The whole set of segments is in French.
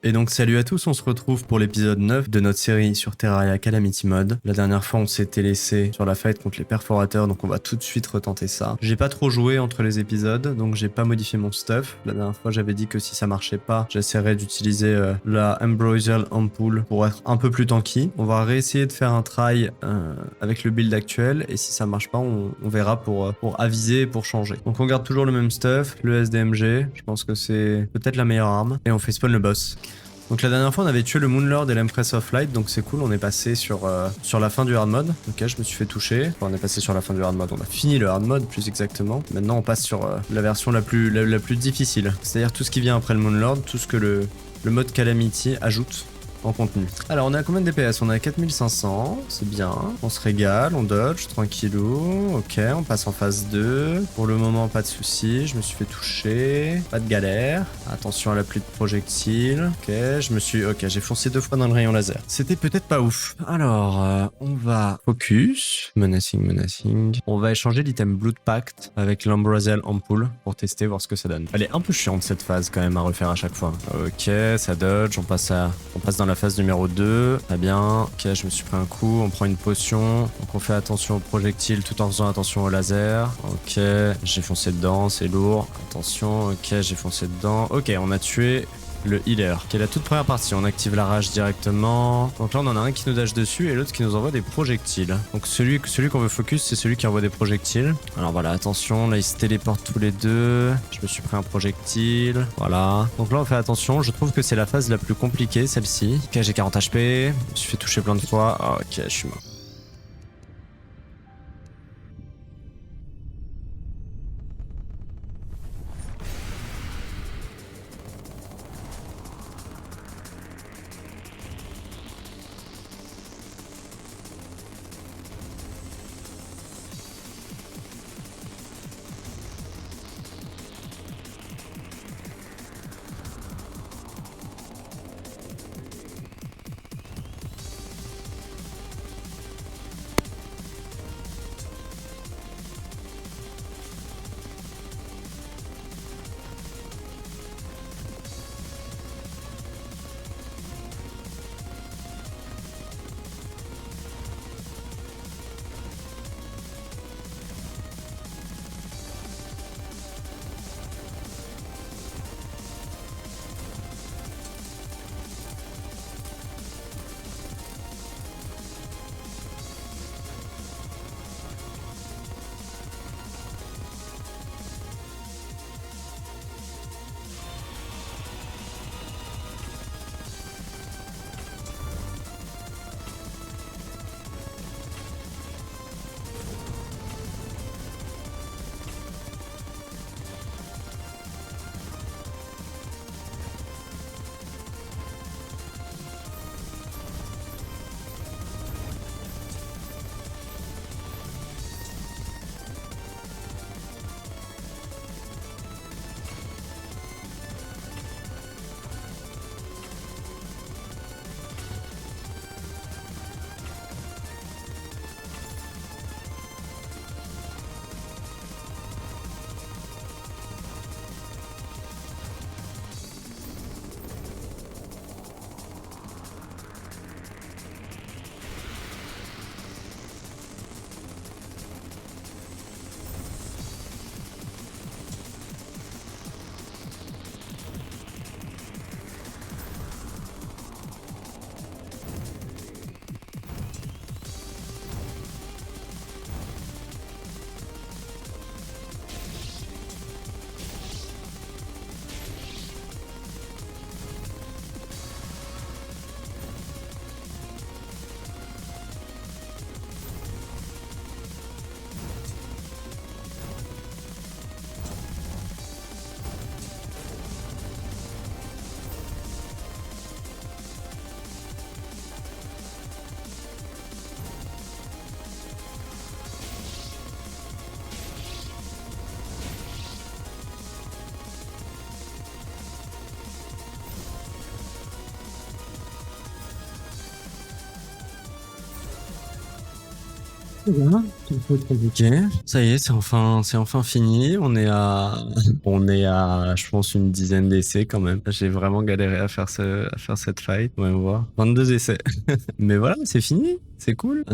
Et donc salut à tous, on se retrouve pour l'épisode 9 de notre série sur Terraria Calamity Mode. La dernière fois on s'était laissé sur la fight contre les perforateurs, donc on va tout de suite retenter ça. J'ai pas trop joué entre les épisodes, donc j'ai pas modifié mon stuff. La dernière fois j'avais dit que si ça marchait pas, j'essaierais d'utiliser la Ambrosial Ampoule pour être un peu plus tanky. On va réessayer de faire un try avec le build actuel, et si ça marche pas, on verra pour aviser et pour changer. Donc on garde toujours le même stuff, le SDMG, je pense que c'est peut-être la meilleure arme, et on fait spawn le boss. Donc la dernière fois on avait tué le Moonlord et l'Empress of Light, donc c'est cool, on est passé sur la fin du hard mode. Ok, je me suis fait toucher. Enfin, on est passé sur la fin du hard mode, on a fini le hard mode plus exactement. Maintenant on passe sur la version la plus difficile. C'est-à-dire tout ce qui vient après le Moonlord, tout ce que le mode Calamity ajoute en contenu. Alors on est à combien de DPS? On est à 4500, c'est bien. On se régale, on dodge, tranquillou. Ok, on passe en phase 2. Pour le moment, pas de soucis, je me suis fait toucher. Pas de galère. Attention à la pluie de projectiles. Ok, j'ai foncé 2 fois dans le rayon laser. C'était peut-être pas ouf. Alors, on va focus. Menacing. On va échanger l'item Blood Pact avec l'Ambrosial Ampoule pour tester, voir ce que ça donne. Elle est un peu chiante cette phase quand même à refaire à chaque fois. Ok, ça dodge, on passe dans la phase numéro 2. Très bien. Ok, je me suis pris un coup. On prend une potion. Donc on fait attention aux projectiles tout en faisant attention au laser. Ok, j'ai foncé dedans, c'est lourd. Attention, ok, j'ai foncé dedans. Ok, on a tué le healer, qui est la toute première partie. On active la rage directement. Donc là, on en a un qui nous dash dessus et l'autre qui nous envoie des projectiles. Donc celui qu'on veut focus, c'est celui qui envoie des projectiles. Alors voilà, attention, là, ils se téléportent tous les deux. Je me suis pris un projectile. Voilà. Donc là, on fait attention. Je trouve que c'est la phase la plus compliquée, celle-ci. Ok, j'ai 40 HP. Je me suis fait toucher plein de fois. Ah, ok, je suis mort. Bien, il faut être compliqué. Ça y est, c'est enfin fini. On est à, je pense, une dizaine d'essais quand même. J'ai vraiment galéré à faire cette fight. Ouais, on voit. 22 essais. Mais voilà, c'est fini. C'est cool.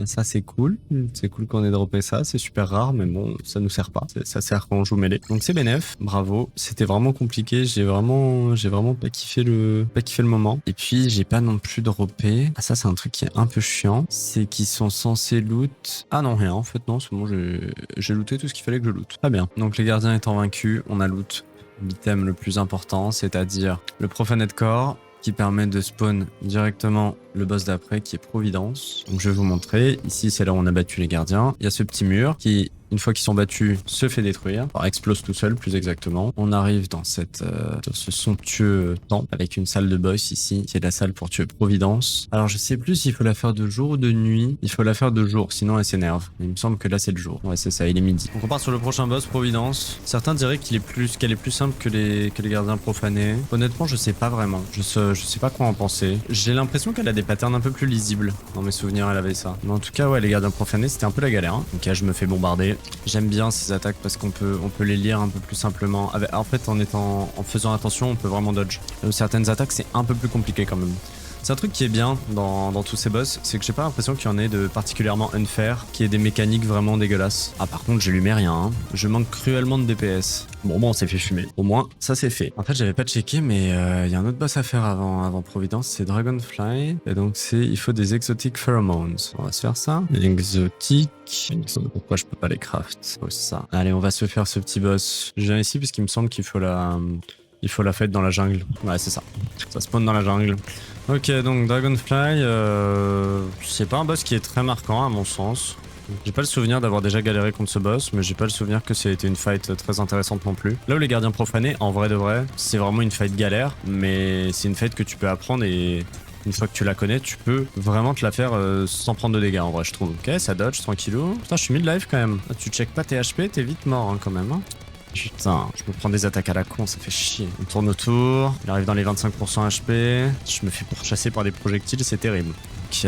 Ça, c'est cool. C'est cool qu'on ait droppé ça. C'est super rare, mais bon, ça nous sert pas. Ça sert quand on joue mêlée. Donc c'est bénef. Bravo. C'était vraiment compliqué. J'ai vraiment pas kiffé le moment. Et puis, j'ai pas non plus droppé. Ah, ça, c'est un truc qui est un peu chiant. C'est qu'ils sont censés loot. Ah non, rien. En fait, non, c'est bon. J'ai looté tout ce qu'il fallait que je loot. Très bien. Donc, les gardiens étant vaincus, on a loot l'item le plus important, c'est-à-dire le Profaned Core, qui permet de spawn directement le boss d'après qui est Providence. Donc je vais vous montrer. Ici, c'est là où on a battu les gardiens. Il y a ce petit mur qui, une fois qu'ils sont battus, se fait détruire. Enfin, explose tout seul, plus exactement. On arrive dans dans ce somptueux temple avec une salle de boss ici, qui est la salle pour tuer Providence. Alors, je sais plus s'il faut la faire de jour ou de nuit. Il faut la faire de jour, sinon elle s'énerve. Il me semble que là, c'est le jour. Ouais, c'est ça, il est midi. Donc, on part sur le prochain boss, Providence. Certains diraient qu'elle est plus simple que les gardiens profanés. Honnêtement, je sais pas vraiment. Je sais pas quoi en penser. J'ai l'impression qu'elle a des patterns un peu plus lisibles. Dans mes souvenirs, elle avait ça. Mais en tout cas, ouais, les gardiens profanés, c'était un peu la galère. Hein. Donc là, je me fais bombarder. J'aime bien ces attaques parce qu'on peut les lire un peu plus simplement. En fait, en faisant attention, on peut vraiment dodge. Certaines attaques, c'est un peu plus compliqué quand même. C'est un truc qui est bien dans tous ces boss, c'est que j'ai pas l'impression qu'il y en ait de particulièrement unfair, qui ait des mécaniques vraiment dégueulasses. Ah, par contre, je lui mets rien. Hein. Je manque cruellement de DPS. Bon, on s'est fait fumer. Au moins, ça c'est fait. En fait, j'avais pas checké, mais il y a un autre boss à faire avant Providence, c'est Dragonfly. Et donc, il faut des exotic pheromones. On va se faire ça. Exotique. Pourquoi je peux pas les craft? Oh, ça. Allez, on va se faire ce petit boss. Je viens ici parce qu'il me semble qu'il faut la fête dans la jungle. Ouais, c'est ça. Ça spawn dans la jungle. Ok, donc Dragonfly, c'est pas un boss qui est très marquant à mon sens. J'ai pas le souvenir d'avoir déjà galéré contre ce boss, mais j'ai pas le souvenir que ça a été une fight très intéressante non plus. Là où les gardiens profanés, en vrai de vrai, c'est vraiment une fight galère, mais c'est une fight que tu peux apprendre et une fois que tu la connais, tu peux vraiment te la faire sans prendre de dégâts en vrai, je trouve. Ok, ça dodge, tranquillou. Putain, je suis mid-life quand même. Tu check pas tes HP, t'es vite mort hein, quand même. Hein. Putain, je me prends des attaques à la con, ça fait chier. On tourne autour, il arrive dans les 25% HP. Je me fais pourchasser par des projectiles, c'est terrible. Ok,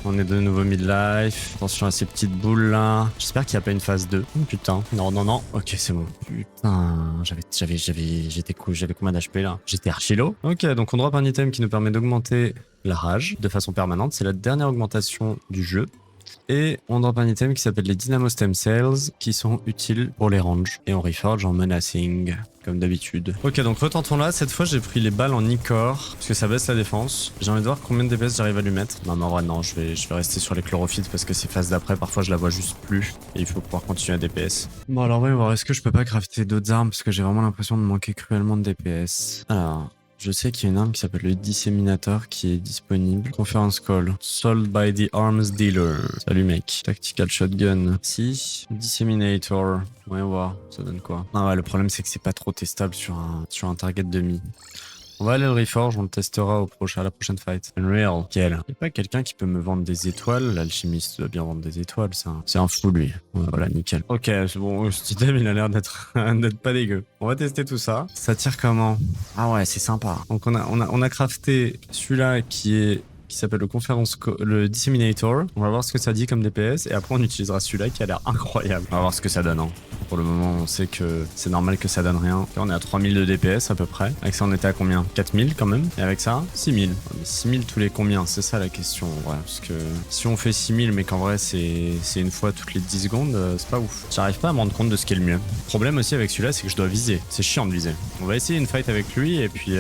on est de nouveau midlife. Attention à ces petites boules là. J'espère qu'il n'y a pas une phase 2. Oh, putain, non. Ok, c'est bon. Putain, j'étais cool. J'avais combien d'HP là? J'étais archi low. Ok, donc on drop un item qui nous permet d'augmenter la rage de façon permanente. C'est la dernière augmentation du jeu. Et on drop un item qui s'appelle les Dynamo Stem Cells qui sont utiles pour les ranges. Et on reforge en menacing, comme d'habitude. Ok, donc retentons là. Cette fois, j'ai pris les balles en e-core parce que ça baisse la défense. J'ai envie de voir combien de DPS j'arrive à lui mettre. Non, mais en vrai, non, je vais rester sur les chlorophytes parce que ces phases d'après, parfois, je la vois juste plus. Et il faut pouvoir continuer à DPS. Bon, alors, on va voir. Est-ce que je peux pas crafter d'autres armes parce que j'ai vraiment l'impression de manquer cruellement de DPS. Alors. Je sais qu'il y a une arme qui s'appelle le Disseminator qui est disponible. Conference call. Sold by the arms dealer. Salut mec. Tactical shotgun. Si. Disseminator. Ouais, on va voir. Ça donne quoi? Ah ouais, le problème c'est que c'est pas trop testable sur un target demi. On va aller le reforge, on le testera à la prochaine fight. Unreal. Quel? Y'a pas quelqu'un qui peut me vendre des étoiles? L'alchimiste doit bien vendre des étoiles, c'est un fou lui. Ouais, voilà, nickel. Ok, c'est bon, cet item il a l'air d'être pas dégueu. On va tester tout ça. Ça tire comment? Ah ouais, c'est sympa. Donc on a crafté celui-là qui s'appelle le Disseminator. On va voir ce que ça dit comme DPS et après on utilisera celui-là qui a l'air incroyable. On va voir ce que ça donne. Hein. Pour le moment, on sait que c'est normal que ça donne rien. Là, on est à 3000 de DPS à peu près. Avec ça, on était à combien? 4000 quand même. Et avec ça, 6000. Mais 6000 tous les combien? C'est ça la question en vrai. Parce que si on fait 6000 mais qu'en vrai c'est une fois toutes les 10 secondes, c'est pas ouf. J'arrive pas à me rendre compte de ce qui est le mieux. Le problème aussi avec celui-là, c'est que je dois viser. C'est chiant de viser. On va essayer une fight avec lui et puis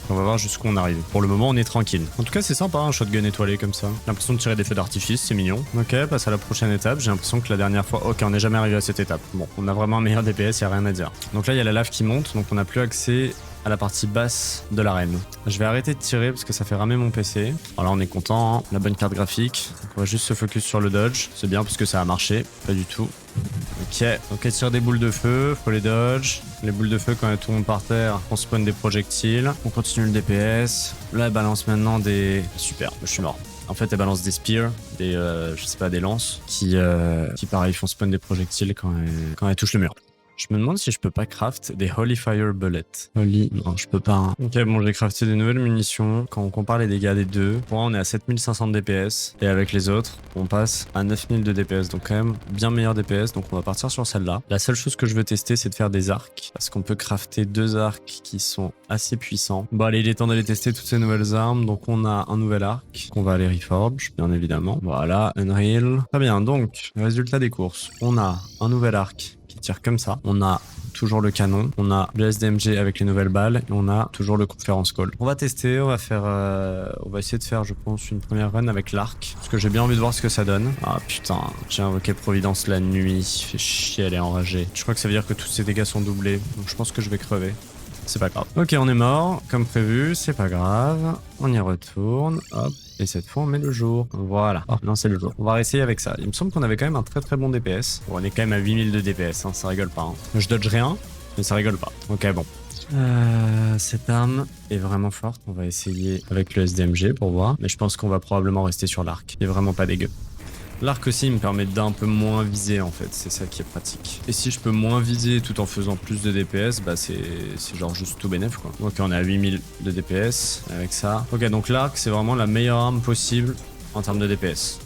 on va voir jusqu'où on arrive. Pour le moment, on est tranquille. En tout cas, c'est sympa, un shotgun étoilé comme ça. J'ai l'impression de tirer des feux d'artifice, c'est mignon. Ok, passe à la prochaine étape. J'ai l'impression que la dernière fois... Ok, on n'est jamais arrivé à cette étape. Bon, on a vraiment un meilleur DPS, y a rien à dire. Donc là, il y a la lave qui monte, donc on n'a plus accès à la partie basse de l'arène. Je vais arrêter de tirer parce que ça fait ramer mon PC. Alors là, on est content, hein. La bonne carte graphique. Donc on va juste se focus sur le dodge. C'est bien parce que ça a marché. Pas du tout. Ok, tire des boules de feu, faut les dodge. Les boules de feu, quand tout le monde par terre, on spawn des projectiles. On continue le DPS. Là, elle balance maintenant des... Super, je suis mort. En fait, elle balance des spears, je sais pas, des lances, qui pareil, font spawn des projectiles quand elle touche le mur. Je me demande si je peux pas craft des Holy Fire Bullets. Holy... Non, je peux pas. Hein. Ok, bon, j'ai crafté des nouvelles munitions. Quand on compare les dégâts des deux, pour moi, on est à 7500 de DPS. Et avec les autres, on passe à 9000 de DPS. Donc quand même, bien meilleur DPS. Donc on va partir sur celle-là. La seule chose que je veux tester, c'est de faire des arcs. Parce qu'on peut crafter 2 arcs qui sont assez puissants. Bon, allez, il est temps d'aller tester toutes ces nouvelles armes. Donc on a un nouvel arc qu'on va aller reforge, bien évidemment. Voilà, Unreal. Très bien, donc, résultat des courses. On a un nouvel arc qui tire comme ça. On a toujours le canon, on a le SDMG avec les nouvelles balles et on a toujours le conference call. On va tester, on va faire, on va essayer de faire, je pense, une première run avec l'arc parce que j'ai bien envie de voir ce que ça donne. Ah putain, j'ai invoqué Providence la nuit, fait chier, elle est enragée. Je crois que ça veut dire que tous ces dégâts sont doublés, donc je pense que je vais crever. C'est pas grave. Ok, on est mort, comme prévu, c'est pas grave. On y retourne, hop. Et cette fois, on met le jour. Voilà. Oh, non, c'est le jour. On va réessayer avec ça. Il me semble qu'on avait quand même un très bon DPS. Bon, on est quand même à 8000 de DPS, hein, ça rigole pas. Hein. Je dodge rien, mais ça rigole pas. Ok, bon. Cette arme est vraiment forte. On va essayer avec le SDMG pour voir. Mais je pense qu'on va probablement rester sur l'arc. Il est vraiment pas dégueu. L'arc aussi me permet d'un peu moins viser en fait, c'est ça qui est pratique. Et si je peux moins viser tout en faisant plus de DPS, bah c'est genre juste tout bénef quoi. Ok, on est à 8000 de DPS avec ça. Ok, donc l'arc c'est vraiment la meilleure arme possible en termes de DPS.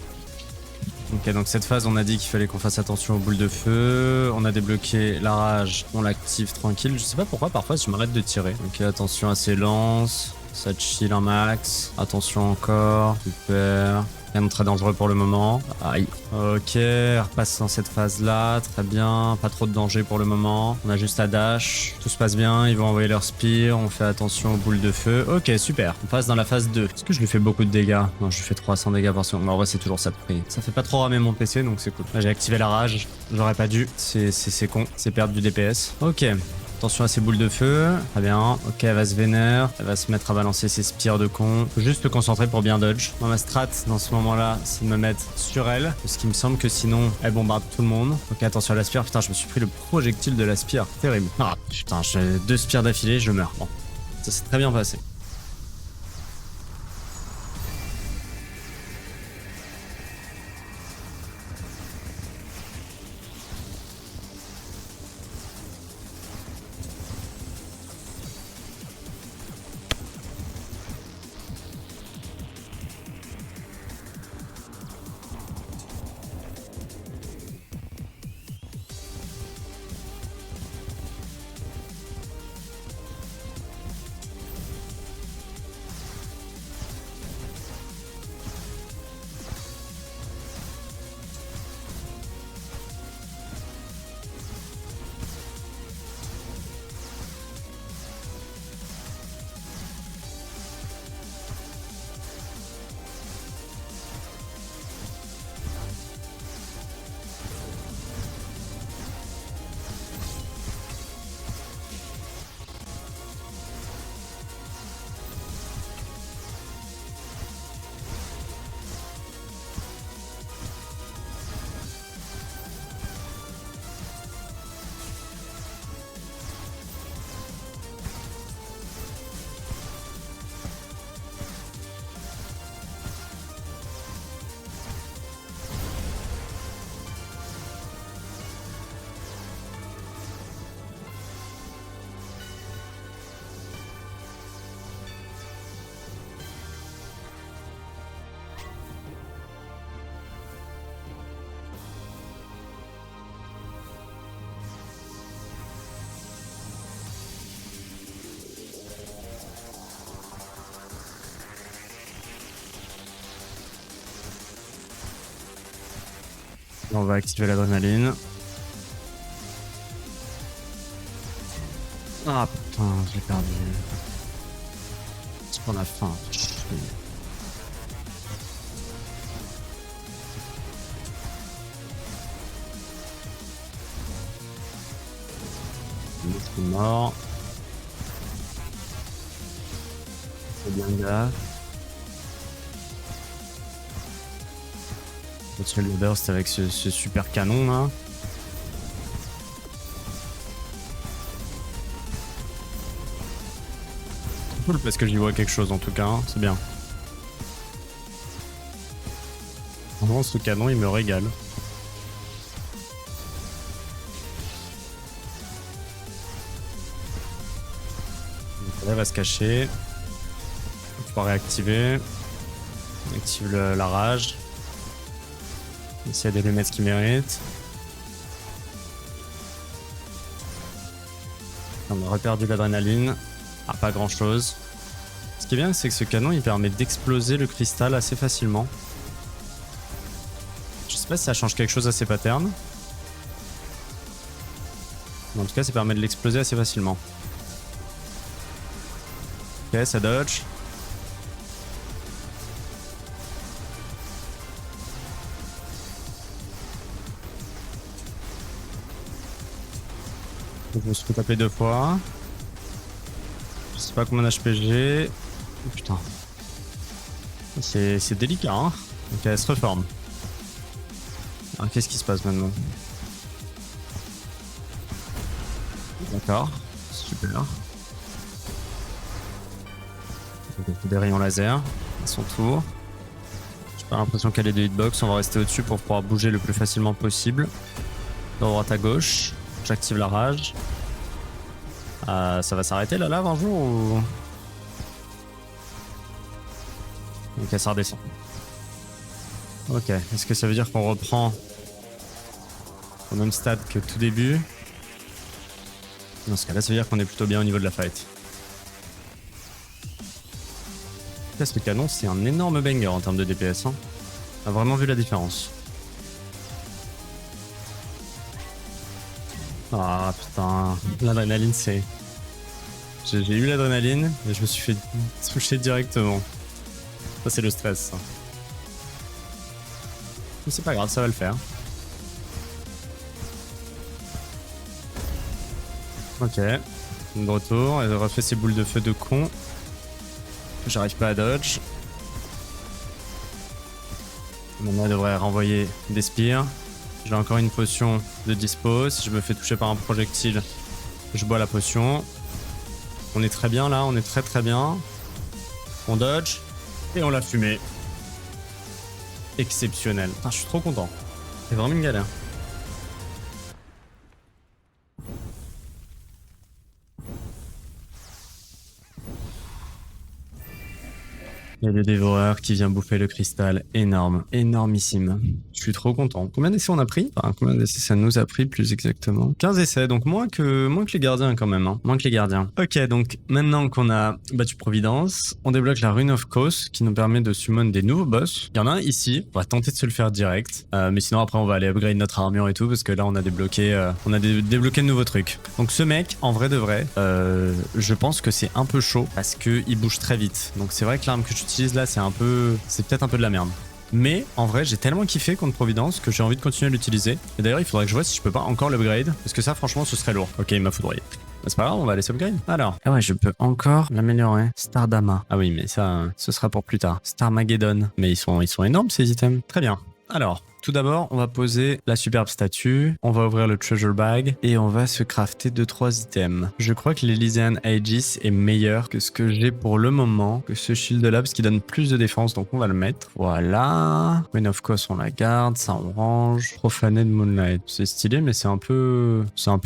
Ok, donc cette phase on a dit qu'il fallait qu'on fasse attention aux boules de feu. On a débloqué la rage, on l'active tranquille. Je sais pas pourquoi parfois je m'arrête de tirer. Ok, attention à ses lances. Ça chill un max. Attention encore. Super. Rien de très dangereux pour le moment. Aïe. Ok, on repasse dans cette phase-là. Très bien. Pas trop de danger pour le moment. On a juste à dash. Tout se passe bien. Ils vont envoyer leur spear. On fait attention aux boules de feu. Ok, super. On passe dans la phase 2. Est-ce que je lui fais beaucoup de dégâts? Non, je lui fais 300 dégâts par seconde. Mais en vrai, c'est toujours ça de prix. Ça fait pas trop ramer mon PC, donc c'est cool. Là, j'ai activé la rage. J'aurais pas dû. C'est con. C'est perdre du DPS. Ok. Attention à ces boules de feu. Très bien. Ok, elle va se vénère. Elle va se mettre à balancer ses spires de con. Faut juste te concentrer pour bien dodge. Moi, ma strat, dans ce moment-là, c'est de me mettre sur elle. Parce qu'il me semble que sinon, elle bombarde tout le monde. Ok, attention à la spire. Putain, je me suis pris le projectile de la spire. Terrible. Ah, putain, j'ai 2 spires d'affilée, je meurs. Bon, ça s'est très bien passé. On va activer l'adrénaline. Ah putain, je l'ai perdu. C'est pour la fin. Je suis mort. C'est bien gaffe. On tire le burst avec ce super canon là. Cool parce que j'y vois quelque chose en tout cas, hein. C'est bien. Vraiment ce canon il me régale. Elle va se cacher. On va pouvoir réactiver. On active la rage. Essayer de lui mettre ce qu'il mérite. On a reperdu l'adrénaline. Ah, pas grand chose. Ce qui est bien, c'est que ce canon il permet d'exploser le cristal assez facilement. Je sais pas si ça change quelque chose à ses patterns. Mais en tout cas, ça permet de l'exploser assez facilement. Ok, ça dodge. Je me suis fait taper 2 fois. Je sais pas combien d'HP j'ai. Oh putain. C'est délicat, hein. Ok, elle se reforme. Alors qu'est-ce qui se passe maintenant? D'accord, super. Des rayons laser à son tour. J'ai pas l'impression qu'elle ait de hitbox. On va rester au-dessus pour pouvoir bouger le plus facilement possible. De droite à gauche. J'active la rage. Ça va s'arrêter la lave un jour ou... Ok, ça redescend. Ok, est-ce que ça veut dire qu'on reprend au même stade que tout début? Dans ce cas-là, ça veut dire qu'on est plutôt bien au niveau de la fight. Là, ce canon, c'est un énorme banger en termes de DPS. Hein. On a vraiment vu la différence. Ah putain, l'adrénaline c'est... J'ai eu l'adrénaline et je me suis fait toucher directement. Ça c'est le stress ça. Mais c'est pas grave, ça va le faire. Ok, de retour, elle refait ses boules de feu de con. J'arrive pas à dodge. Maintenant elle devrait renvoyer des spires. J'ai encore une potion de dispo. Si je me fais toucher par un projectile, je bois la potion. On est très bien là, on est très bien. On dodge et on l'a fumé. Exceptionnel. Putain, je suis trop content. C'est vraiment une galère. Il y a le dévoreur qui vient bouffer le cristal. Énorme, énormissime. Je suis trop content. Combien d'essais on a pris? Enfin, combien d'essais ça nous a pris plus exactement? 15 essais, donc moins que les gardiens quand même. Hein. Moins que les gardiens. Ok, donc maintenant qu'on a battu Providence, on débloque la Rune of Chaos qui nous permet de summon des nouveaux boss. Il y en a un ici, on va tenter de se le faire direct. Mais sinon après on va aller upgrade notre armure et tout parce que là on a débloqué, débloqué de nouveaux trucs. Donc ce mec, en vrai de vrai, je pense que c'est un peu chaud parce qu'il bouge très vite. Donc c'est vrai que l'arme que j'utilise là c'est peut-être un peu de la merde. Mais en vrai j'ai tellement kiffé contre Providence que j'ai envie de continuer à l'utiliser. Et d'ailleurs il faudrait que je vois si je peux pas encore l'upgrade. Parce que ça franchement ce serait lourd. Ok il m'a foudroyé. C'est pas grave, on va aller s'upgrade. Alors. Ah ouais, je peux encore l'améliorer. Stardama. Ah oui, mais ça, ce sera pour plus tard. Starmageddon. Mais ils sont énormes ces items. Très bien. Alors. Tout d'abord, on va poser la superbe statue, on va ouvrir le treasure bag et on va se crafter 2-3 items. Je crois que l'Elysian Aegis est meilleur que ce que j'ai pour le moment, que ce shield là, parce qu'il donne plus de défense, donc on va le mettre. Voilà. Queen of Course, on la garde, ça on range. Profaned Moonlight, c'est stylé, mais c'est un peu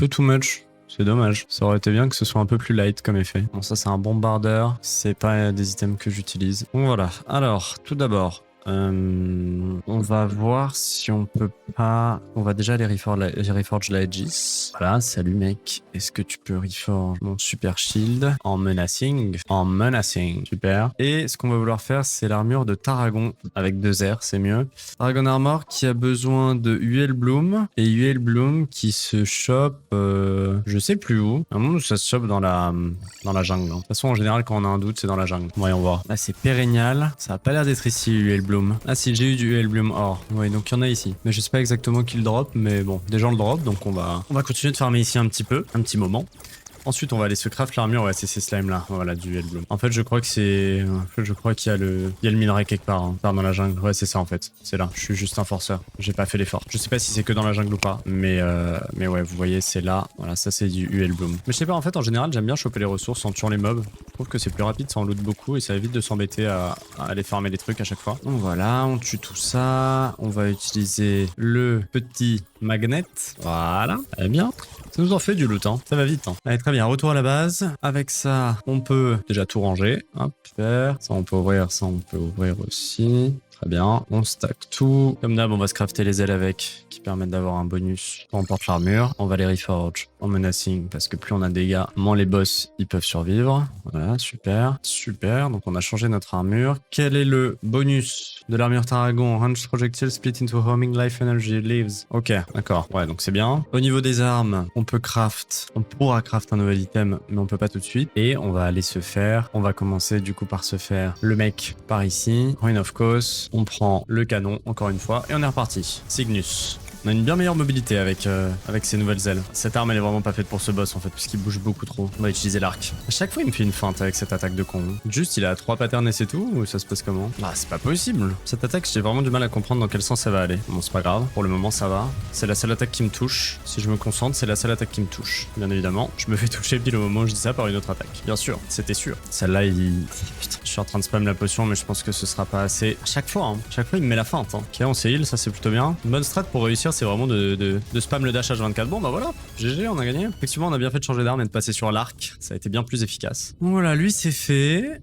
too much. C'est dommage. Ça aurait été bien que ce soit un peu plus light comme effet. Bon, ça c'est un bombardeur, c'est pas des items que j'utilise. Bon voilà. Alors, tout d'abord. On va voir si on peut pas... On va déjà aller reforge la Aegis. Voilà, salut mec. Est-ce que tu peux reforge mon super shield en menacing? En menacing, super. Et ce qu'on va vouloir faire, c'est l'armure de Tarragon avec 2 R, c'est mieux. Tarragon Armor qui a besoin de UL Bloom et UL Bloom qui se chope... je sais plus où. À un moment où ça se chope dans la jungle. De toute façon, en général, quand on a un doute, c'est dans la jungle. Voyons voir. Là, c'est pérennial. Ça a pas l'air d'être ici, UL Bloom. Ah si, j'ai eu du UL Bloom or. Oui, donc il y en a ici. Mais je sais pas exactement qui le drop, mais bon, des gens le drop, donc on va continuer de farmer ici un petit moment. Ensuite, on va aller se craft l'armure. Ouais, c'est ces slimes là. Voilà, du UL Bloom. En fait, je crois que c'est... je crois qu'il y a le minerai quelque part, hein, dans la jungle. Ouais, c'est ça en fait. C'est là. Je suis juste un forceur. J'ai pas fait l'effort. Je sais pas si c'est que dans la jungle ou pas. Mais ouais, vous voyez, c'est là. Voilà, ça c'est du UL Bloom. Mais je sais pas, en fait, en général, j'aime bien choper les ressources en tuant les mobs. Je trouve que c'est plus rapide, ça en loot beaucoup et ça évite de s'embêter à aller farmer des trucs à chaque fois. Donc voilà, on tue tout ça. On va utiliser le petit magnet. Voilà. Eh bien. Ça nous en fait du loot, hein. Ça va vite, hein. Allez, très bien. bien, retour à la base. Avec ça, on peut déjà tout ranger. Hop, faire. Ça, on peut ouvrir. Ça, on peut ouvrir aussi. Très bien, on stack tout. Comme d'hab, on va se crafter les ailes avec, qui permettent d'avoir un bonus. On porte l'armure, on va les reforge en menacing, parce que plus on a de dégâts, moins les boss, ils peuvent survivre. Voilà, super, super. Donc on a changé notre armure. Quel est le bonus de l'armure Tarragon? Range projectile split into homing life energy leaves. Ok, d'accord, ouais, donc c'est bien. Au niveau des armes, on pourra craft un nouvel item, mais on peut pas tout de suite. Et on va aller se faire, on va commencer du coup par se faire le mec par ici. Ruin of Course. On prend le canon, encore une fois, et on est reparti. Cygnus. On a une bien meilleure mobilité avec ces nouvelles ailes. Cette arme, elle est vraiment pas faite pour ce boss, en fait, puisqu'il bouge beaucoup trop. On va utiliser l'arc. À chaque fois, il me fait une feinte avec cette attaque de con. Juste, il a 3 patterns et c'est tout, ou ça se passe comment? Ah, c'est pas possible. Cette attaque, j'ai vraiment du mal à comprendre dans quel sens elle va aller. Bon, c'est pas grave. Pour le moment, ça va. C'est la seule attaque qui me touche. Si je me concentre, c'est la seule attaque qui me touche. Bien évidemment, je me fais toucher pile au moment où je dis ça par une autre attaque. Bien sûr, c'était sûr. Celle-là, Putain, je suis en train de spam la potion, mais je pense que ce sera pas assez. À chaque fois, chaque fois, il me met la feinte. Ok, on s'est heal, ça c'est plutôt bien. Une bonne strat pour réussir, c'est vraiment de spam le dash H24. Bon bah voilà, GG, on a gagné. Effectivement, on a bien fait de changer d'arme et de passer sur l'arc. Ça a été bien plus efficace. Voilà, lui c'est fait.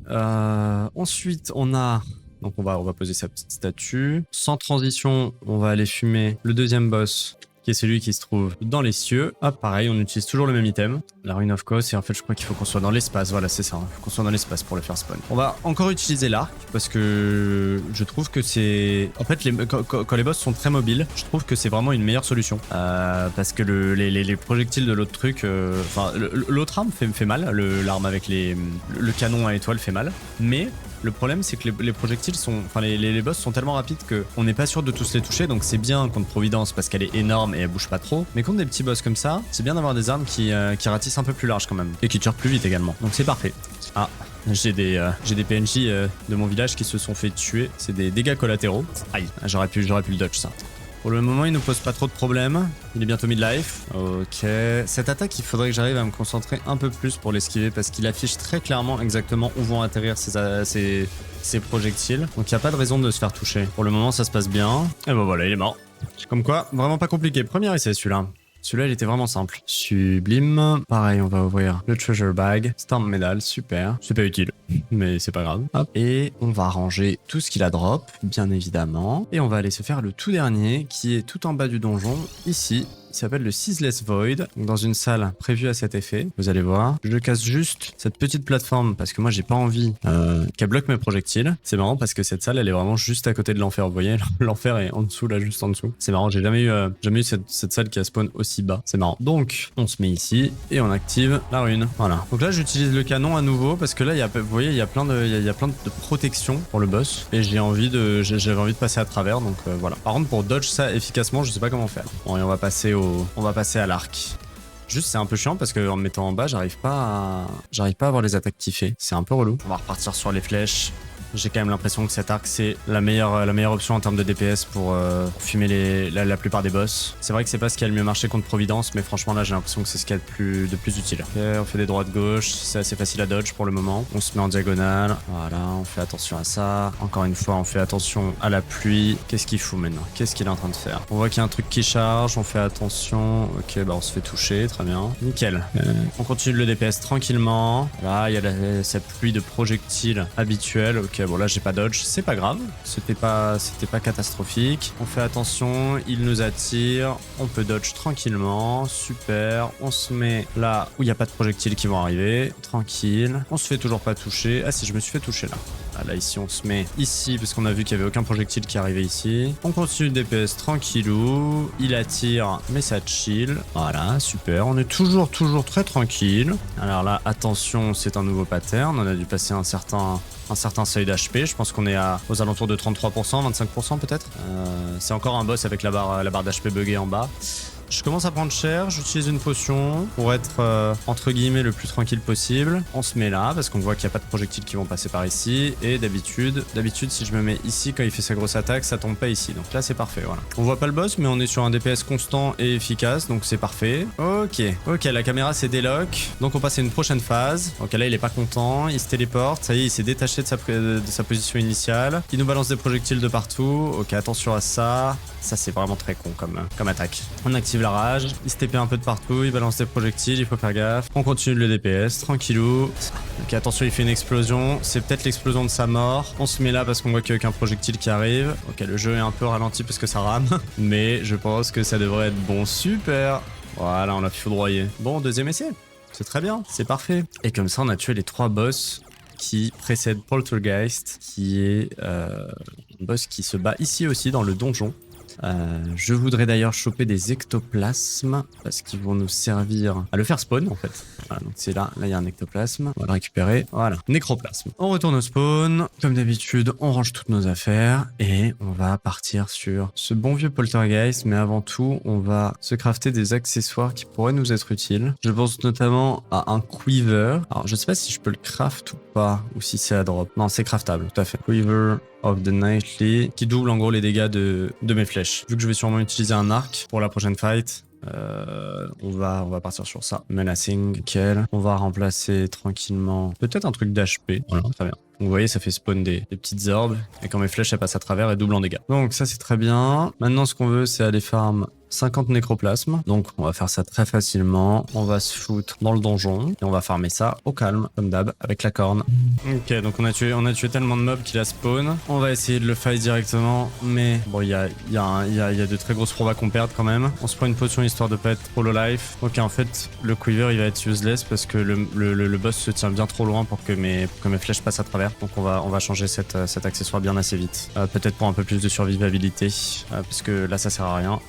Ensuite, on a... Donc on va poser sa petite statue. Sans transition, on va aller fumer le deuxième boss, qui est celui qui se trouve dans les cieux. Hop, pareil, on utilise toujours le même item, la Ruin of Course, et en fait, je crois qu'il faut qu'on soit dans l'espace. Voilà, c'est ça, il faut qu'on soit dans l'espace pour le faire spawn. On va encore utiliser l'arc, parce que je trouve que c'est... En fait, quand les boss sont très mobiles, je trouve que c'est vraiment une meilleure solution. Parce que les projectiles de l'autre truc... Enfin, l'autre arme fait mal, l'arme avec le canon à étoile fait mal, mais... Le problème, c'est que les projectiles sont... Enfin, les boss sont tellement rapides qu'on n'est pas sûr de tous les toucher, donc c'est bien contre Providence parce qu'elle est énorme et elle bouge pas trop. Mais contre des petits boss comme ça, c'est bien d'avoir des armes qui ratissent un peu plus large quand même. Et qui tirent plus vite également. Donc c'est parfait. Ah, j'ai des PNJ de mon village qui se sont fait tuer. C'est des dégâts collatéraux. Aïe, j'aurais pu le dodge ça. Pour le moment, il nous pose pas trop de problèmes. Il est bientôt mid-life. Ok. Cette attaque, il faudrait que j'arrive à me concentrer un peu plus pour l'esquiver parce qu'il affiche très clairement exactement où vont atterrir ces projectiles. Donc il n'y a pas de raison de se faire toucher. Pour le moment, ça se passe bien. Et ben voilà, il est mort. Comme quoi, vraiment pas compliqué. Premier essai celui-là. Celui-là, il était vraiment simple. Sublime. Pareil, on va ouvrir le treasure bag. Storm medal, super. C'est pas utile, mais c'est pas grave. Hop. Et on va ranger tout ce qu'il a drop, bien évidemment. Et on va aller se faire le tout dernier, qui est tout en bas du donjon, ici. Il s'appelle le Ceaseless Void, dans une salle prévue à cet effet. Vous allez voir. Je casse juste cette petite plateforme parce que moi j'ai pas envie qu'elle bloque mes projectiles. C'est marrant parce que cette salle elle est vraiment juste à côté de l'enfer. Vous voyez, l'enfer est en dessous là, juste en dessous. C'est marrant, j'ai jamais eu cette salle qui a spawn aussi bas. C'est marrant. Donc on se met ici et on active la rune. Voilà. Donc là j'utilise le canon à nouveau parce que là vous voyez il y a plein de protections pour le boss et j'avais envie de passer à travers. Donc voilà. Par contre pour dodge ça efficacement, je sais pas comment faire. Bon et on va passer à l'arc. Juste c'est un peu chiant parce qu'en me mettant en bas j'arrive pas à avoir les attaques qu'il fait. C'est un peu relou. On va repartir sur les flèches. J'ai quand même l'impression que cet arc c'est la meilleure option en termes de DPS pour fumer la plupart des boss. C'est vrai que c'est pas ce qui a le mieux marché contre Providence, mais franchement là j'ai l'impression que c'est ce qu'il y a de plus utile. Ok, on fait des droites gauche, c'est assez facile à dodge pour le moment. On se met en diagonale, voilà, on fait attention à ça. Encore une fois, on fait attention à la pluie. Qu'est-ce qu'il fout maintenant? Qu'est-ce qu'il est en train de faire? On voit qu'il y a un truc qui charge, on fait attention. Ok, bah on se fait toucher, très bien. Nickel. On continue le DPS tranquillement. Là, il y a cette pluie de projectiles habituelle. Ok. Bon là j'ai pas dodge, c'est pas grave, c'était pas catastrophique. On fait attention, il nous attire, on peut dodge tranquillement, super. On se met là où il n'y a pas de projectiles qui vont arriver, tranquille. On se fait toujours pas toucher, ah si je me suis fait toucher là. Ah, là ici on se met ici parce qu'on a vu qu'il y avait aucun projectile qui arrivait ici. On continue le DPS tranquillou, il attire mais ça chill. Voilà, super, on est toujours très tranquille. Alors là attention, c'est un nouveau pattern, on a dû passer un certain seuil d'HP, je pense qu'on est aux alentours de 33%, 25% peut-être. C'est encore un boss avec la barre d'HP buggée en bas. Je commence à prendre cher, j'utilise une potion pour être entre guillemets le plus tranquille possible. On se met là parce qu'on voit qu'il n'y a pas de projectiles qui vont passer par ici. Et d'habitude si je me mets ici quand il fait sa grosse attaque, ça tombe pas ici. Donc là c'est parfait, voilà. On voit pas le boss mais on est sur un DPS constant et efficace, donc c'est parfait. Ok, la caméra s'est délock. Donc on passe à une prochaine phase. Donc là il est pas content, il se téléporte, ça y est, il s'est détaché de sa position initiale. Il nous balance des projectiles de partout. Ok, attention à ça. Ça c'est vraiment très con comme attaque. On active la rage, il se TP un peu de partout, il balance des projectiles, il faut faire gaffe. On continue le DPS, tranquillou. Ok, attention, il fait une explosion. C'est peut-être l'explosion de sa mort. On se met là parce qu'on voit qu'il n'y a aucun projectile qui arrive. Ok, le jeu est un peu ralenti parce que ça rame. Mais je pense que ça devrait être bon. Super. Voilà, on l'a foudroyé. Bon, deuxième essai. C'est très bien, c'est parfait. Et comme ça, on a tué les 3 boss qui précèdent Poltergeist, qui est un boss qui se bat ici aussi dans le donjon. Je voudrais d'ailleurs choper des ectoplasmes parce qu'ils vont nous servir à le faire spawn en fait. Voilà, donc c'est là il y a un ectoplasme, on va le récupérer, voilà, nécroplasme. On retourne au spawn, comme d'habitude on range toutes nos affaires et on va partir sur ce bon vieux poltergeist, mais avant tout on va se crafter des accessoires qui pourraient nous être utiles. Je pense notamment à un quiver, alors je sais pas si je peux le craft ou pas, ou si c'est à drop. Non, c'est craftable, tout à fait. Quiver of the Nightly, qui double en gros les dégâts de mes flèches. Vu que je vais sûrement utiliser un arc pour la prochaine fight, on va partir sur ça. Menacing, nickel. On va remplacer tranquillement peut-être un truc d'HP. Voilà, très bien. Donc vous voyez, ça fait spawn des petites orbes, et quand mes flèches elles passent à travers, elles doublent en dégâts. Donc ça c'est très bien. Maintenant ce qu'on veut c'est aller farm 50 nécroplasmes, donc on va faire ça très facilement. On va se foutre dans le donjon et on va farmer ça au calme, comme d'hab, avec la corne. Ok, donc on a tué tellement de mobs qu'il a spawn. On va essayer de le fight directement, mais bon, il y a de très grosses probas qu'on perde quand même. On se prend une potion histoire de pas être trop low life. Ok, en fait, le quiver il va être useless parce que le boss se tient bien trop loin pour que mes flèches passent à travers. Donc on va changer cet accessoire bien assez vite. Peut-être pour un peu plus de survivabilité, parce que là ça sert à rien.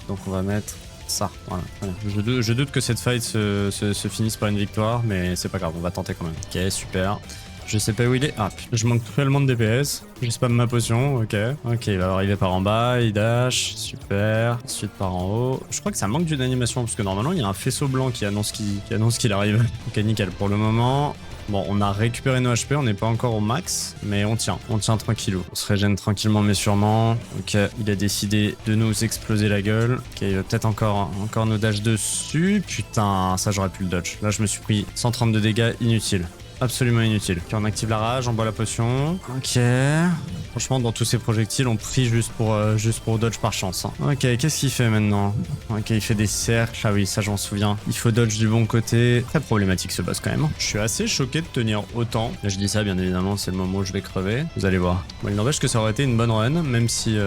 Donc on va mettre ça, voilà. Je doute que cette fight se finisse par une victoire, mais c'est pas grave, on va tenter quand même. Ok, super. Je sais pas où il est. Ah, je manque cruellement de DPS. Je spam ma potion, ok. Ok, il va arriver par en bas, il dash, super. Ensuite par en haut. Je crois que ça manque d'une animation, parce que normalement il y a un faisceau blanc qui annonce qu'il arrive. Ok, nickel. Pour le moment... Bon, on a récupéré nos HP, on n'est pas encore au max, mais on tient tranquillou. On se régène tranquillement mais sûrement. Ok, il a décidé de nous exploser la gueule. Ok, il va peut-être encore nous dash dessus. Putain, ça j'aurais pu le dodge. Là, je me suis pris 132 dégâts inutiles. Absolument inutile. Ok, on active la rage, on boit la potion. Ok. Franchement, dans tous ces projectiles, on prie juste pour dodge par chance. Hein. Ok, qu'est-ce qu'il fait maintenant? Ok, il fait des cercles. Ah oui, ça j'en souviens. Il faut dodge du bon côté. Très problématique ce boss quand même. Je suis assez choqué de tenir autant. Là, je dis ça, bien évidemment, c'est le moment où je vais crever. Vous allez voir. Bon, il n'empêche que ça aurait été une bonne run, même si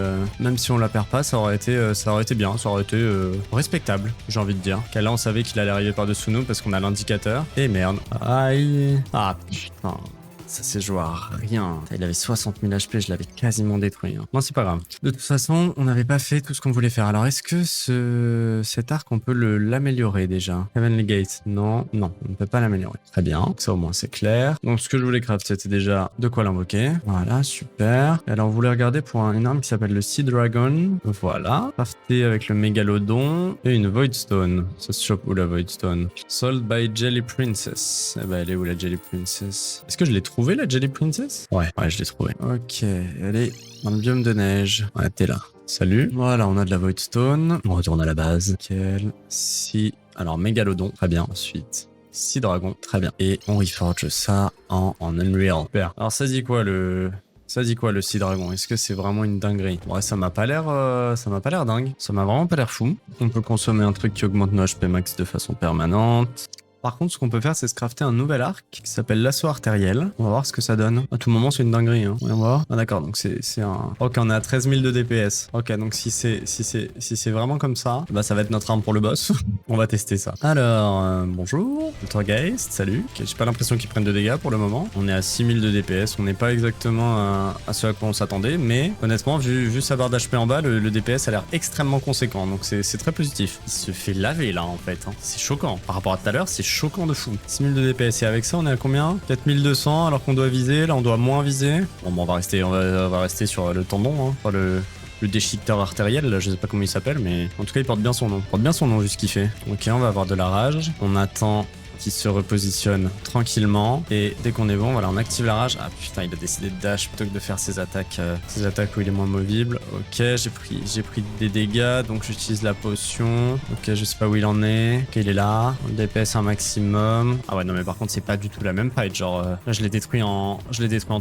on la perd pas, ça aurait été bien. Ça aurait été respectable, j'ai envie de dire. Car là, on savait qu'il allait arriver par-dessous nous parce qu'on a l'indicateur. Et merde. Aïe. Ah putain, ça s'est joué à rien. Il avait 60 000 HP, je l'avais quasiment détruit. Hein. Non, c'est pas grave. De toute façon, on n'avait pas fait tout ce qu'on voulait faire. Alors, est-ce que cet arc, on peut l'améliorer déjà? Heavenly Gate, non, on ne peut pas l'améliorer. Très bien, donc ça au moins c'est clair. Donc ce que je voulais craft, c'était déjà de quoi l'invoquer. Voilà, super. Et alors, on voulait regarder pour une arme qui s'appelle le Sea Dragon. Voilà. Crafté avec le Mégalodon et une Void Stone. Ça se chope où la Void Stone? Sold by Jelly Princess. Eh ben, elle est où la Jelly Princess? Est-ce que je l'ai trouvé la Jelly Princess? Ouais, je l'ai trouvée. Ok, elle est dans le biome de neige. Ouais, t'es là. Salut. Voilà, on a de la Void Stone. On retourne à la base. Nickel. Alors, Mégalodon. Très bien. Ensuite, Sea Dragon. Très bien. Et on reforge ça en Unreal. Super. Alors, ça dit quoi le Sea Dragon? Est-ce que c'est vraiment une dinguerie? Ouais, ça m'a pas l'air dingue. Ça m'a vraiment pas l'air fou. On peut consommer un truc qui augmente nos HP max de façon permanente. Par contre, ce qu'on peut faire, c'est se crafter un nouvel arc qui s'appelle l'assaut artériel. On va voir ce que ça donne. À tout moment, c'est une dinguerie. Hein. On va voir. Ah d'accord, donc c'est un... Ok, on est à 13 000 de DPS. Ok, donc si c'est vraiment comme ça, bah ça va être notre arme pour le boss. On va tester ça. Alors, bonjour. Poltergeist, salut. Okay, j'ai pas l'impression qu'ils prennent de dégâts pour le moment. On est à 6 000 de DPS. On n'est pas exactement à ce à quoi on s'attendait, mais honnêtement, vu sa barre d'HP en bas, le DPS a l'air extrêmement conséquent. Donc c'est très positif. Il se fait laver là en fait. Hein. C'est choquant. Par rapport à tout à l'heure, c'est choquant de fou. 6000 de DPS et avec ça on est à combien? 4200 alors qu'on doit viser, là on doit moins viser. Bon, on va rester sur le tendon, hein. Enfin, le déchiqueteur artériel, là, je sais pas comment il s'appelle, mais en tout cas il porte bien son nom. Il porte bien son nom vu ce qu'il fait. Ok, on va avoir de la rage. On attend qui se repositionne tranquillement. Et dès qu'on est bon, voilà, on active la rage. Ah putain, il a décidé de dash plutôt que de faire ses attaques où il est moins movible. Ok, j'ai pris des dégâts, donc j'utilise la potion. Ok, je sais pas où il en est. Ok, il est là. On DPS un maximum. Ah ouais, non, mais par contre, c'est pas du tout la même fight. Genre, là, je l'ai détruit en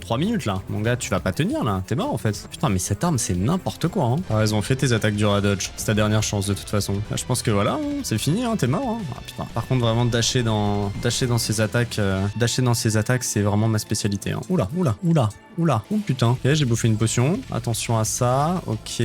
3 minutes, là. Mon gars, tu vas pas tenir, là. T'es mort, en fait. Putain, mais cette arme, c'est n'importe quoi, hein. T'as raison, fais tes attaques dures à dodge. C'est ta dernière chance, de toute façon. Là, je pense que voilà, hein, c'est fini, hein. T'es mort, hein. Ah putain. Par contre, vraiment, dasher dans ses attaques, c'est vraiment ma spécialité, hein. Oula, oula, oula. Oula, oh putain. Ok, j'ai bouffé une potion. Attention à ça. Ok.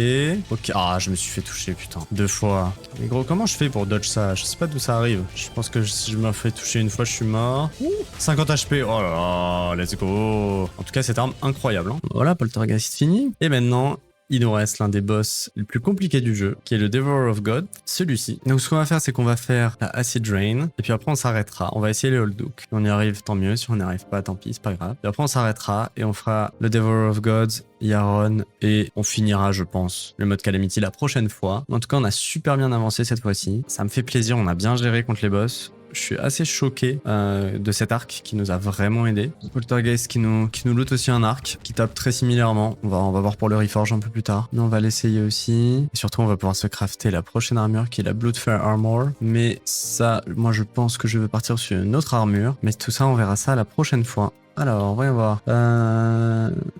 Ok. Ah, je me suis fait toucher, putain. 2 fois. Mais gros, comment je fais pour dodge ça? Je sais pas d'où ça arrive. Je pense que si je me fais toucher une fois, je suis mort. Ouh, 50 HP. Oh là là, let's go. En tout cas, cette arme, incroyable, hein. Voilà, Poltergeist fini. Et maintenant, il nous reste l'un des boss les plus compliqués du jeu, qui est le Devourer of God, celui-ci. Donc ce qu'on va faire, c'est qu'on va faire la Acid Rain, et puis après on s'arrêtera. On va essayer le Holduk. Si on y arrive, tant mieux. Si on n'y arrive pas, tant pis, c'est pas grave. Et après on s'arrêtera, et on fera le Devourer of Gods, Yaron, et on finira, je pense, le mode Calamity la prochaine fois. En tout cas, on a super bien avancé cette fois-ci. Ça me fait plaisir, on a bien géré contre les boss. Je suis assez choqué de cet arc qui nous a vraiment aidé. Poltergeist qui nous loot aussi un arc qui tape très similairement. On va voir pour le Reforge un peu plus tard. Mais on va l'essayer aussi. Et surtout, on va pouvoir se crafter la prochaine armure qui est la Bloodfire Armor. Mais ça, moi je pense que je veux partir sur une autre armure. Mais tout ça, on verra ça la prochaine fois. Alors, voyons voir.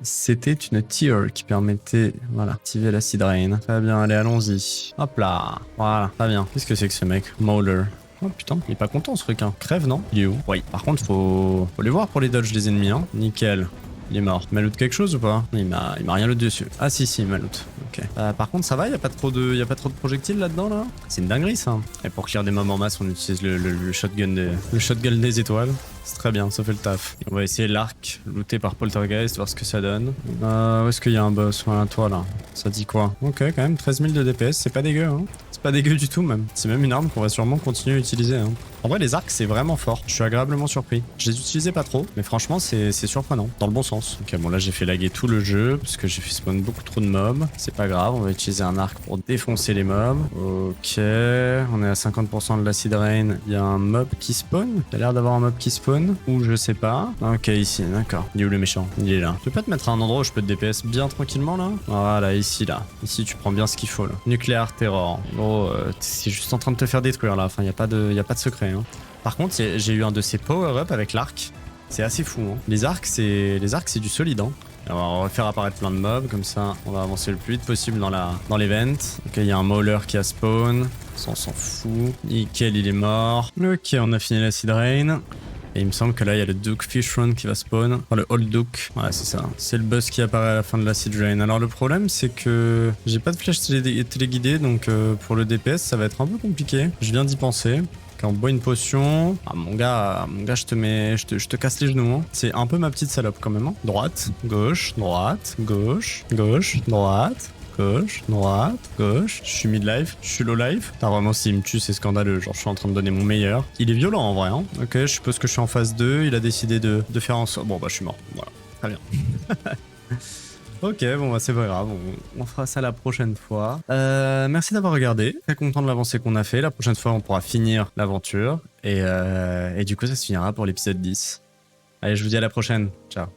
C'était une tier qui permettait, voilà, d'activer l'acid rain. Très bien, allez, allons-y. Hop là. Voilà, très bien. Qu'est-ce que c'est que ce mec? Mauler. Oh putain, il est pas content ce requin. Crève, non? Il est où? Oui. Par contre, faut les voir pour les dodges des ennemis, hein. Nickel. Il est mort. Il m'a loot quelque chose ou pas? Il m'a rien loot dessus. Ah si, il m'a loot. Ok. Par contre, ça va? Il y a pas trop de projectiles là-dedans, là? C'est une dinguerie, ça. Et pour clear des mobs en masse, on utilise le shotgun des étoiles. C'est très bien, ça fait le taf. On va essayer l'arc, looté par Poltergeist, voir ce que ça donne. Où est-ce qu'il y a un boss? Voilà, toi, là. Ça dit quoi? Ok, quand même, 13 000 de DPS, c'est pas dégueu, hein. C'est pas dégueu du tout, même. C'est même une arme qu'on va sûrement continuer à utiliser, hein. En vrai, les arcs, c'est vraiment fort. Je suis agréablement surpris. Je les utilisais pas trop, mais franchement, c'est surprenant. Dans le bon sens. Ok, bon, là, j'ai fait laguer tout le jeu, parce que j'ai fait spawn beaucoup trop de mobs. C'est pas grave, on va utiliser un arc pour défoncer les mobs. Ok, on est à 50% de l'acid rain. Il y a un mob qui spawn. Il y a l'air d'avoir un mob qui spawn. Ou je sais pas. Ok, ici, d'accord. Il est où le méchant? Il est là. Tu peux pas te mettre à un endroit où je peux te DPS bien tranquillement, là? Voilà, ici, là. Ici, tu prends bien ce qu'il faut, là. Nuclear Terror. Oh, c'est juste en train de te faire détruire, là. Enfin, y a pas de secret, hein. Par contre, j'ai eu un de ces power-up avec l'arc. C'est assez fou, hein. Les arcs, c'est du solide, hein. Alors, on va faire apparaître plein de mobs, comme ça, on va avancer le plus vite possible dans l'event. Ok, il y a un Mauler qui a spawn. Ça, on s'en fout. Nickel, il est mort. Ok, on a fini l'acid rain. Et il me semble que là, il y a le Duke Fishrun qui va spawn. Enfin, le Old Duke. Ouais, c'est ça. C'est le boss qui apparaît à la fin de l'acid rain. Alors, le problème, c'est que j'ai pas de flèche téléguidée, donc pour le DPS, ça va être un peu compliqué. Je viens d'y penser. Quand on boit une potion... Ah, mon gars, je te casse les genoux, hein. C'est un peu ma petite salope, quand même, hein. Droite, gauche, droite, gauche, gauche, droite... Gauche, droite, gauche, je suis mid-life, je suis low-life. Putain, vraiment, s'il me tue, c'est scandaleux. Genre, je suis en train de donner mon meilleur. Il est violent en vrai, hein. Ok, je suppose que je suis en phase 2. Il a décidé de faire en sorte. Bon, bah, je suis mort. Voilà, très bien. Ok, bon, bah, c'est pas grave. On fera ça la prochaine fois. Merci d'avoir regardé. Très content de l'avancée qu'on a fait. La prochaine fois, on pourra finir l'aventure. Et du coup, ça se finira pour l'épisode 10. Allez, je vous dis à la prochaine. Ciao.